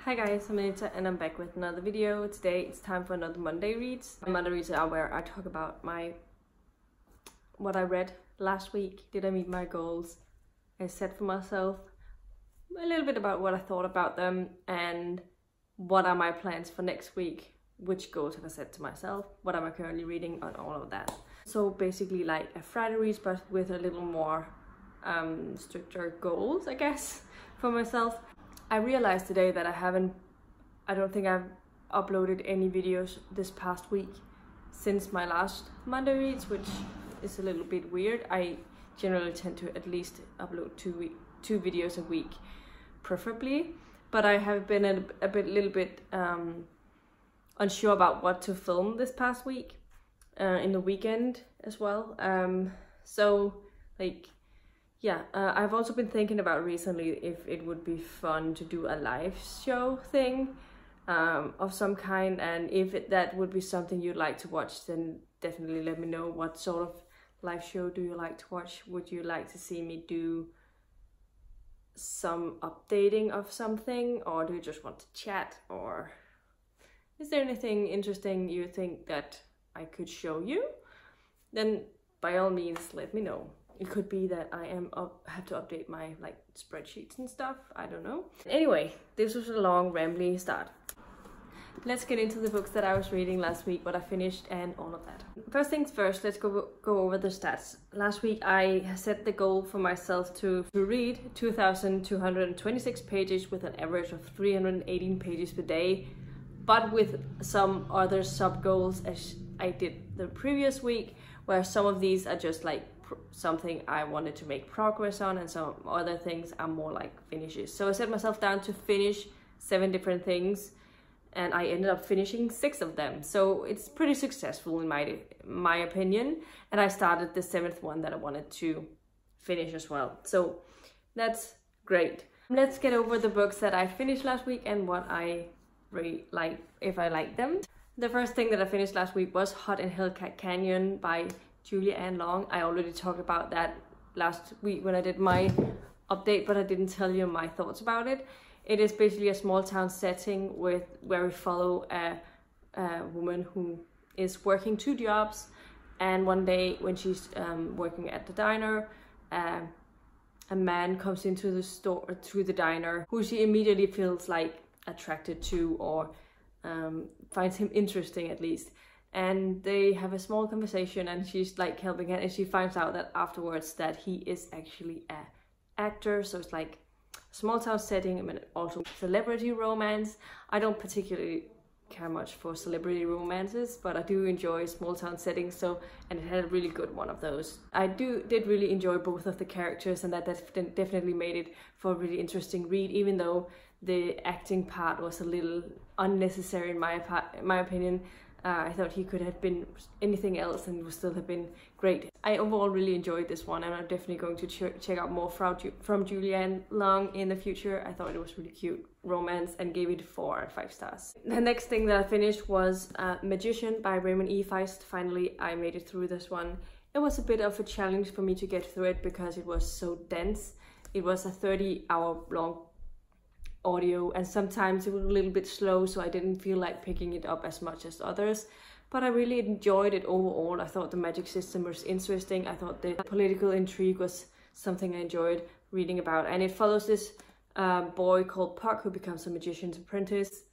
Hi guys, I'm Anita and I'm back with another video. Today it's time for another Monday Reads. Monday Reads are where I talk about what I read last week. Did I meet my goals I set for myself? A little bit about what I thought about them and what are my plans for next week. Which goals have I set to myself? What am I currently reading and all of that. So basically like a Friday Reads but with a little more stricter goals, I guess, for myself. I realized today that I don't think I've uploaded any videos this past week since my last Monday Reads, which is a little bit weird. I generally tend to at least upload two videos a week, preferably, but I have been a little bit unsure about what to film this past week, in the weekend as well. I've also been thinking about recently if it would be fun to do a live show thing of some kind, and if that would be something you'd like to watch, then definitely let me know. What sort of live show do you like to watch? Would you like to see me do some updating of something, or do you just want to chat, or is there anything interesting you think that I could show you? Then by all means let me know. It could be that I have to update my spreadsheets and stuff. I don't know. Anyway, this was a long rambly start. Let's get into the books that I was reading last week, what I finished and all of that. First things first, let's go over the stats. Last week I set the goal for myself to read 2,226 pages with an average of 318 pages per day, but with some other sub goals as I did the previous week, where some of these are just something I wanted to make progress on, and some other things are more like finishes. So I set myself down to finish 7 different things, and I ended up finishing 6 of them. So it's pretty successful in my opinion, and I started the 7th one that I wanted to finish as well. So that's great. Let's get over the books that I finished last week and what I really like, if I like them. The first thing that I finished last week was Hot in Hellcat Canyon by Julia Ann Long. I already talked about that last week when I did my update, but I didn't tell you my thoughts about it. It is basically a small town setting where we follow a woman who is working 2 jobs, and one day when she's working at the diner, a man comes into the store, to the diner, who she immediately feels attracted to, or finds him interesting at least. And they have a small conversation, and she's helping him, and she finds out that afterwards that he is actually an actor. So it's a small town setting, and also celebrity romance. I don't particularly care much for celebrity romances, but I do enjoy small town settings, and it had a really good one of those. I did really enjoy both of the characters, and that definitely made it for a really interesting read, even though the acting part was a little unnecessary in my opinion. I thought he could have been anything else and would still have been great. I overall really enjoyed this one, and I'm definitely going to check out more from Julia Ann Long in the future. I thought it was really cute romance and gave it 4 out of 5 stars. The next thing that I finished was Magician by Raymond E. Feist. Finally, I made it through this one. It was a bit of a challenge for me to get through it because it was so dense. It was a 30-hour long audio, and sometimes it was a little bit slow, so I didn't feel like picking it up as much as others, but I really enjoyed it overall. I thought the magic system was interesting. I thought the political intrigue was something I enjoyed reading about, and it follows this boy called Puck who becomes a magician's apprentice.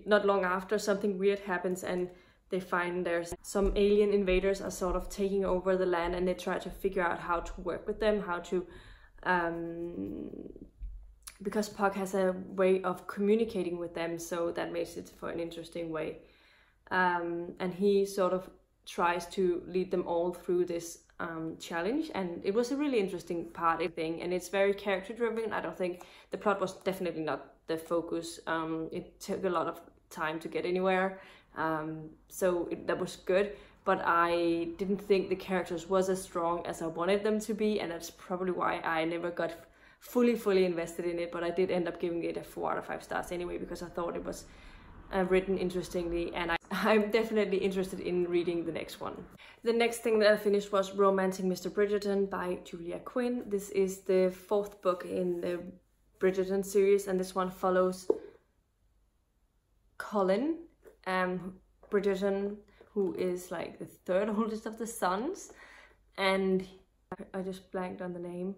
Not long after, something weird happens, and they find there's some alien invaders are sort of taking over the land, and they try to figure out how to work with them, how to because Puck has a way of communicating with them, so that makes it for an interesting way. And he sort of tries to lead them all through this challenge, and it was a really interesting part of the thing, and it's very character driven. I don't think the plot was definitely not the focus. It took a lot of time to get anywhere, that was good, but I didn't think the characters was as strong as I wanted them to be, and that's probably why I never got fully invested in it. But I did end up giving it a 4 out of 5 stars anyway, because I thought it was written interestingly, and I'm definitely interested in reading the next one. The next thing that I finished was Romancing Mr. Bridgerton by Julia Quinn. This is the 4th book in the Bridgerton series, and this one follows Colin, Bridgerton, who is like the third oldest of the sons, and I just blanked on the name.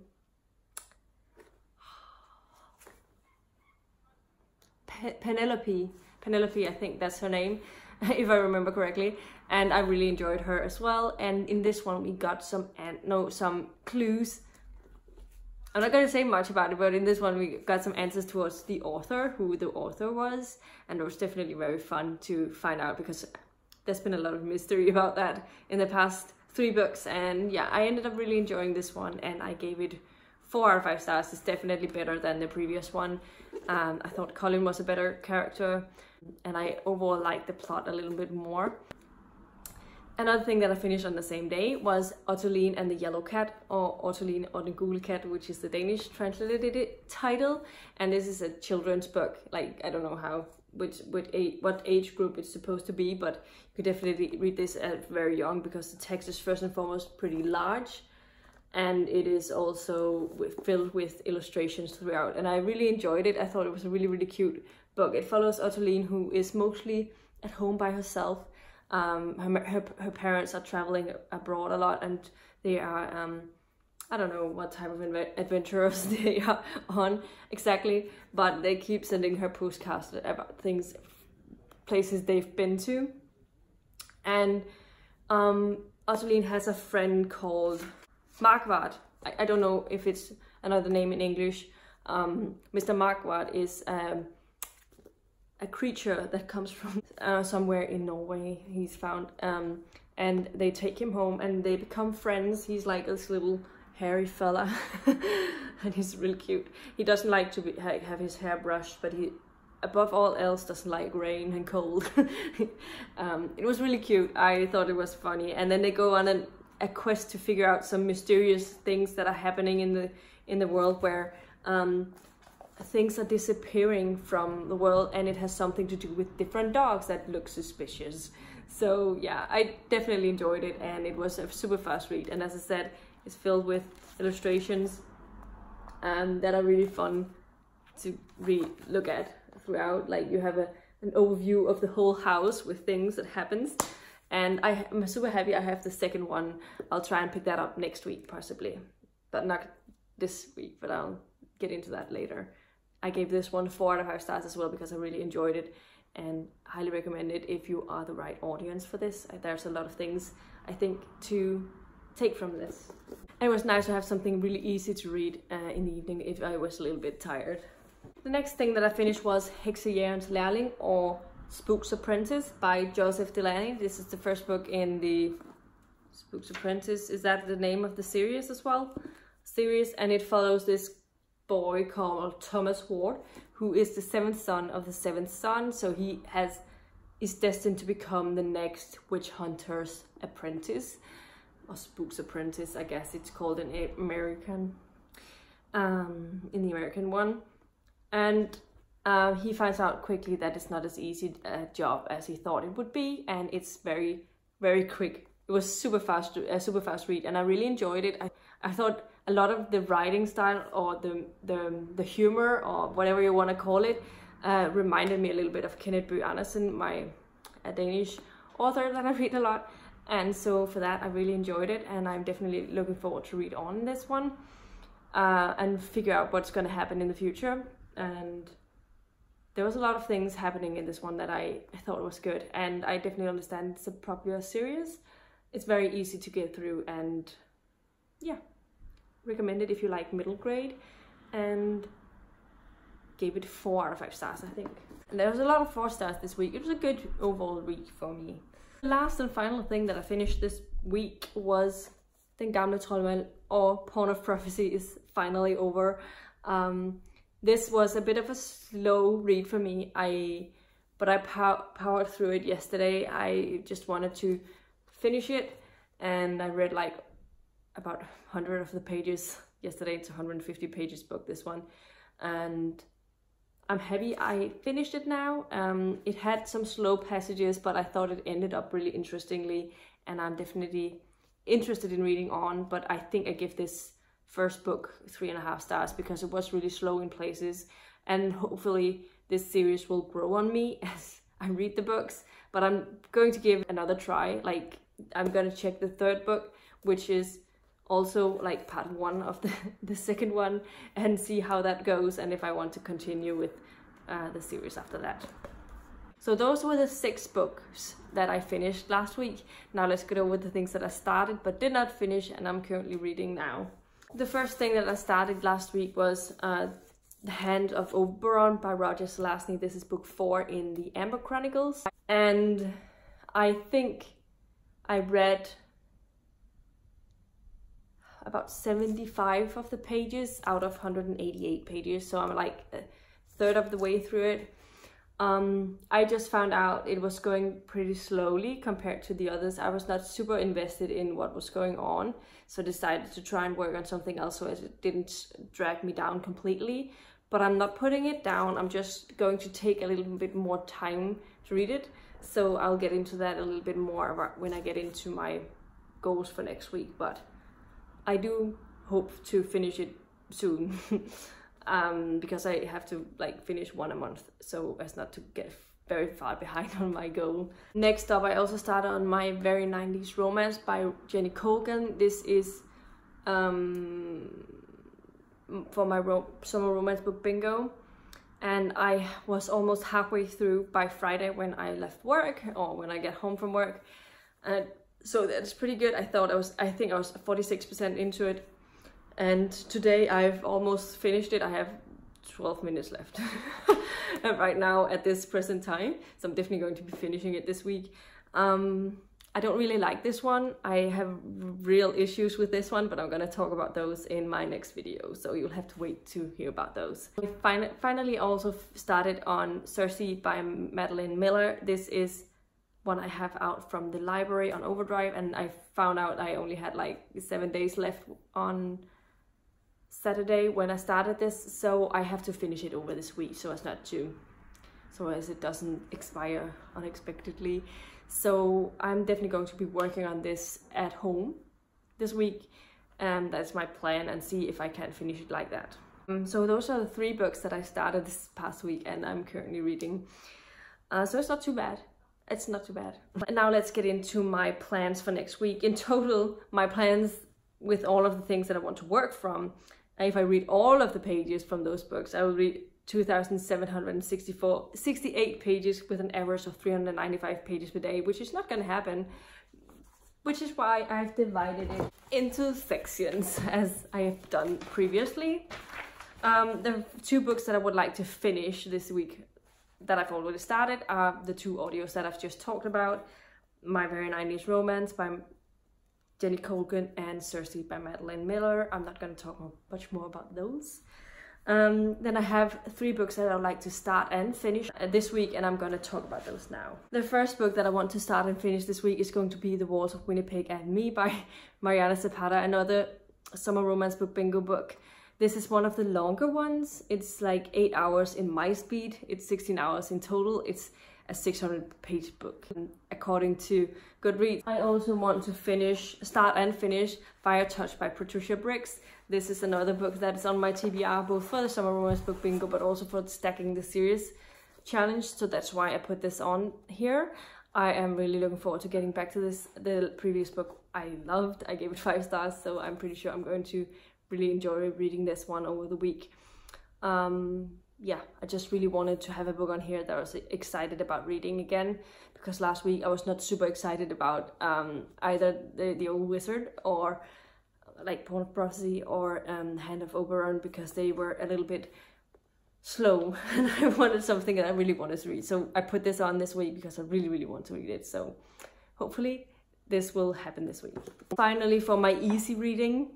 Penelope, I think that's her name, if I remember correctly, and I really enjoyed her as well. And in this one we got some clues. I'm not going to say much about it, but in this one we got some answers towards the author, who the author was, and it was definitely very fun to find out, because there's been a lot of mystery about that in the past 3 books. And yeah, I ended up really enjoying this one, and I gave it 4 out of 5 stars. It's definitely better than the previous one. I thought Colin was a better character, and I overall liked the plot a little bit more. Another thing that I finished on the same day was Ottolin and the Yellow Cat, or Ottolin og den Gule Kat, which is the Danish translated title. And this is a children's book. Like, I don't know how, what age group it's supposed to be, but you could definitely read this at very young, because the text is first and foremost pretty large, and it is also filled with illustrations throughout. And I really enjoyed it. I thought it was a really, really cute book. It follows Ottolin, who is mostly at home by herself. Her parents are traveling abroad a lot, and they are I don't know what type of adventurers they are on exactly, but they keep sending her postcards about places they've been to. And Ottolin has a friend called Marquard. I don't know if it's another name in English. Mr. Marquard is a creature that comes from somewhere in Norway. He's found, and they take him home and they become friends. He's like this little hairy fella and he's really cute. He doesn't like to have his hair brushed, but he above all else doesn't like rain and cold. It was really cute. I thought it was funny. And then they go on a quest to figure out some mysterious things that are happening in the world, where things are disappearing from the world, and it has something to do with different dogs that look suspicious. So yeah, I definitely enjoyed it, and it was a super fast read. And as I said, it's filled with illustrations that are really fun to look at throughout. Like, you have an overview of the whole house with things that happens. And I'm super happy I have the second one. I'll try and pick that up next week possibly, but not this week, but I'll get into that later. I gave this one 4 out of 5 stars as well, because I really enjoyed it and highly recommend it if you are the right audience for this. There's a lot of things I think to take from this. And it was nice to have something really easy to read in the evening if I was a little bit tired. The next thing that I finished was Heksejægerens Lærling, or Spook's Apprentice by Joseph Delaney. This is the first book in the Spook's Apprentice. Is that the name of the series as well? And it follows this boy called Thomas Ward, who is the 7th son of the 7th son. So he is destined to become the next witch hunter's apprentice, or Spook's Apprentice, I guess it's called in the American one. And he finds out quickly that it's not as easy a job as he thought it would be, and it's very, very quick. It was super fast read, and I really enjoyed it. I thought a lot of the writing style, or the humor, or whatever you want to call it, reminded me a little bit of Kenneth Bøgh Andersen, a Danish author that I read a lot. And so for that, I really enjoyed it, and I'm definitely looking forward to read on this one and figure out what's going to happen in the future. And there was a lot of things happening in this one that I thought was good, and I definitely understand it's a popular series. It's very easy to get through, and yeah, recommend it if you like middle grade, and gave it 4 out of 5 stars, I think. And there was a lot of 4 stars this week. It was a good overall week for me. The last and final thing that I finished this week was Den Gamle Troldmand, or Pawn of Prophecy, is finally over. This was a bit of a slow read for me, but I powered through it yesterday. I just wanted to finish it, and I read like about 100 of the pages yesterday. It's a 150 pages book, this one, and I'm happy I finished it now. It had some slow passages, but I thought it ended up really interestingly, and I'm definitely interested in reading on. But I think I give this first book 3.5 stars because it was really slow in places, and hopefully this series will grow on me as I read the books, but I'm going to give another try. Like, I'm going to check the third book, which is also like part 1 of the second one, and see how that goes and if I want to continue with the series after that. So those were the 6 books that I finished last week. Now let's go over the things that I started but did not finish and I'm currently reading now. The first thing that I started last week was The Hand of Oberon by Roger Zelazny. This is book 4 in the Amber Chronicles. And I think I read about 75 of the pages out of 188 pages. So I'm like a third of the way through it. I just found out it was going pretty slowly compared to the others. I was not super invested in what was going on, so I decided to try and work on something else so as it didn't drag me down completely. But I'm not putting it down, I'm just going to take a little bit more time to read it. So I'll get into that a little bit more when I get into my goals for next week. But I do hope to finish it soon. Because I have to like finish 1 a month, so as not to get very far behind on my goal. Next up, I also started on My Very 90s Romance by Jenny Colgan. This is for my summer romance book bingo, and I was almost halfway through by Friday when I left work, or when I get home from work, and so that's pretty good. I think I was 46% into it. And today I've almost finished it. I have 12 minutes left right now at this present time. So I'm definitely going to be finishing it this week. I don't really like this one. I have real issues with this one, but I'm going to talk about those in my next video. So you'll have to wait to hear about those. I finally also started on Circe by Madeline Miller. This is one I have out from the library on Overdrive, and I found out I only had like 7 days left on Saturday when I started this, so I have to finish it over this week so as it doesn't expire unexpectedly. So I'm definitely going to be working on this at home this week, and that's my plan, and see if I can finish it like that. So those are the 3 books that I started this past week and I'm currently reading. So it's not too bad. It's not too bad. And now let's get into my plans for next week. In total, my plans with all of the things that I want to work from, if I read all of the pages from those books, I will read 2,768 pages with an average of 395 pages per day, which is not going to happen, which is why I've divided it into sections as I have done previously. The 2 books that I would like to finish this week that I've already started are the 2 audios that I've just talked about, My Very 90s Romance by Jenny Colgan and Circe by Madeline Miller. I'm not going to talk much more about those. Then I have 3 books that I would like to start and finish this week, and I'm going to talk about those now. The first book that I want to start and finish this week is going to be The Walls of Winnipeg and Me by Mariana Zapata, another summer romance book bingo book. This is one of the longer ones. It's like 8 hours in my speed. It's 16 hours in total. It's a 600-page book, according to Goodreads. I also want to start and finish Fire Touch by Patricia Briggs. This is another book that is on my TBR, both for the Summer Romance Book Bingo, but also for Stacking the Series challenge. So that's why I put this on here. I am really looking forward to getting back to this. The previous book I loved. I gave it 5 stars, so I'm pretty sure I'm going to really enjoy reading this one over the week. Yeah, I just really wanted to have a book on here that I was excited about reading again, because last week I was not super excited about either the Old Wizard or like Pawn of Prophecy or Hand of Oberon, because they were a little bit slow and I wanted something that I really wanted to read. So I put this on this week because I really want to read it. So hopefully this will happen this week. Finally, for my easy reading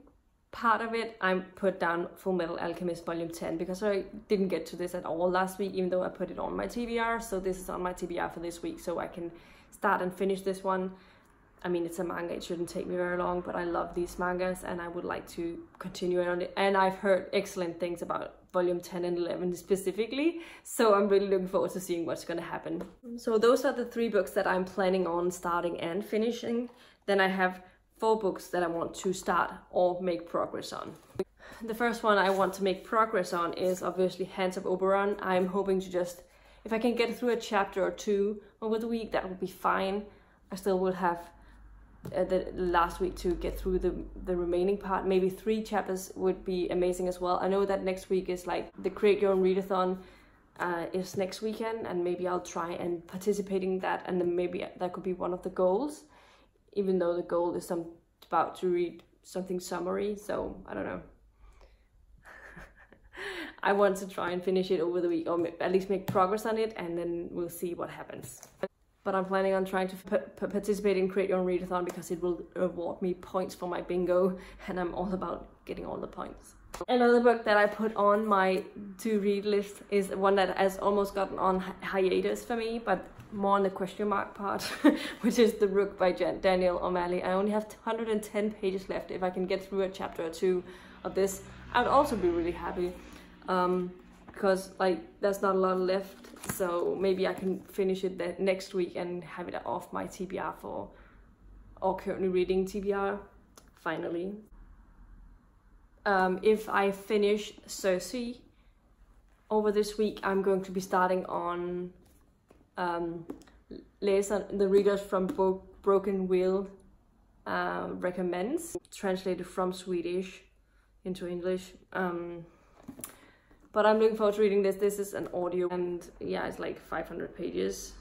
part of it, I put down Full Metal Alchemist Volume 10 because I didn't get to this at all last week, even though I put it on my TBR. So this is on my TBR for this week, so I can start and finish this one. I mean, it's a manga, it shouldn't take me very long, but I love these mangas and I would like to continue on it. And I've heard excellent things about Volume 10 and 11 specifically, so I'm really looking forward to seeing what's going to happen. So those are the 3 books that I'm planning on starting and finishing. Then I have 4 books that I want to start or make progress on. The first one I want to make progress on is obviously Hands of Oberon. I'm hoping to just If I can get through a chapter or two over the week, that would be fine. I still will have the last week to get through the remaining part. Maybe 3 chapters would be amazing as well. I know that next week is like the Create Your Own Readathon is next weekend, and maybe I'll try and participate in that, and then maybe that could be one of the goals, even though the goal is about to read something summary, so I don't know. I want to try and finish it over the week, or at least make progress on it, and then we'll see what happens. But I'm planning on trying to participate in Create Your Own Readathon because it will reward me points for my bingo, and I'm all about getting all the points. Another book that I put on my to-read list is one that has almost gotten on hiatus for me, but more on the question mark part, which is The Rook by Daniel O'Malley. I only have 110 pages left. If I can get through a chapter or 2 of this, I would also be really happy. Because like there's not a lot left, so maybe I can finish it next week and have it off my TBR or currently reading TBR finally. If I finish Circe over this week, I'm going to be starting on the Readers from Broken Wheel recommends, translated from Swedish into English. But I'm looking forward to reading this. This is an audio, and yeah, it's like 500 pages,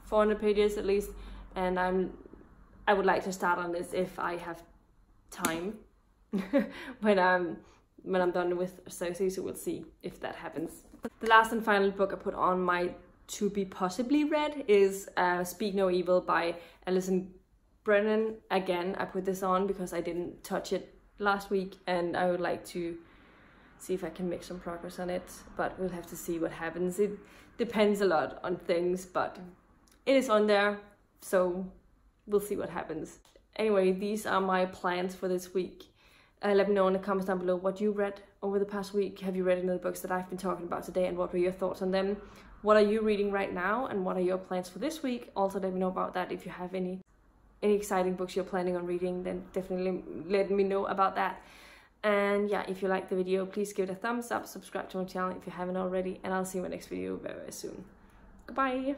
400 pages at least. And I would like to start on this if I have time when I'm done with Circe, so we'll see if that happens. The last and final book I put on my to be possibly read is Speak No Evil by Alison Brennan. Again, I put this on because I didn't touch it last week, and I would like to see if I can make some progress on it, but we'll have to see what happens. It depends a lot on things, but it is on there, so we'll see what happens. Anyway, these are my plans for this week. Let me know in the comments down below what you read over the past week. Have you read any of the books that I've been talking about today, and what were your thoughts on them? What are you reading right now, and what are your plans for this week? Also let me know about that. If you have any exciting books you're planning on reading, then definitely let me know about that. And yeah, if you liked the video, please give it a thumbs up, subscribe to my channel if you haven't already, and I'll see you in my next video very, very soon. Goodbye!